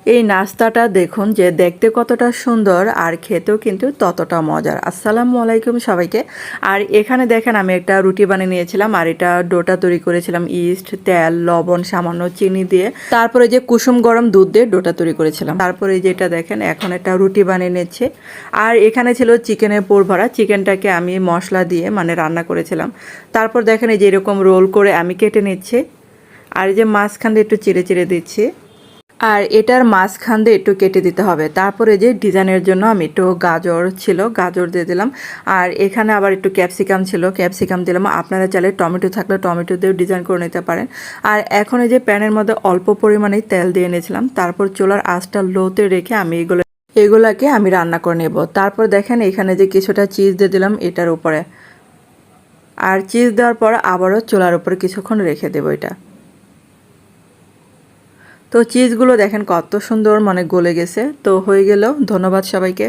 এই নাস্তাটা দেখুন যে দেখতে কতটা সুন্দর আর খেতেও কিন্তু ততটা মজার। আসসালামু আলাইকুম সবাইকে। আর এখানে দেখেন আমি একটা রুটি বানিয়ে নিয়েছিলাম আর এটা ডোটা তৈরি করেছিলাম ইস্ট, তেল, লবণ, সামান্য চিনি দিয়ে। তারপরে যে কুসুম গরম দুধ দিয়ে ডোটা তৈরি করেছিলাম। তারপরে যেটা দেখেন এখন একটা রুটি বানিয়ে নিচ্ছে। আর এখানে ছিল চিকেনের পুর ভরা, চিকেনটাকে আমি মশলা দিয়ে মানে রান্না করেছিলাম। তারপর দেখেন এই যে এরকম রোল করে আমি কেটে নিচ্ছি। আর এই যে মাঝখান দিয়ে একটু চিড়ে চিড়ে দিচ্ছি। আর এটার মাঝখান দিয়ে একটু কেটে দিতে হবে। তারপরে যে ডিজাইনের জন্য আমি একটু গাজর ছিল, গাজর দিয়ে দিলাম। আর এখানে আবার একটু ক্যাপসিকাম ছিল, ক্যাপসিকাম দিলাম। আপনারা চাইলে টমেটো থাকলে টমেটো দিয়েও ডিজাইন করে নিতে পারেন। আর এখন এই যে প্যানের মধ্যে অল্প পরিমাণে তেল দিয়ে নিয়েছিলাম। তারপর চুলার আঁচটা লোতে রেখে আমি এগুলাকে আমি রান্না করে নেব। তারপর দেখেন এখানে যে কিছুটা চিজ দিয়ে দিলাম এটার উপরে। আর চিজ দেওয়ার পর আবারও চুলার উপরে কিছুক্ষণ রেখে দেবো এটা। তো চিজগুলো দেখেন কত সুন্দর মানে গলে গেছে। তো হয়ে গেল। ধন্যবাদ সবাইকে।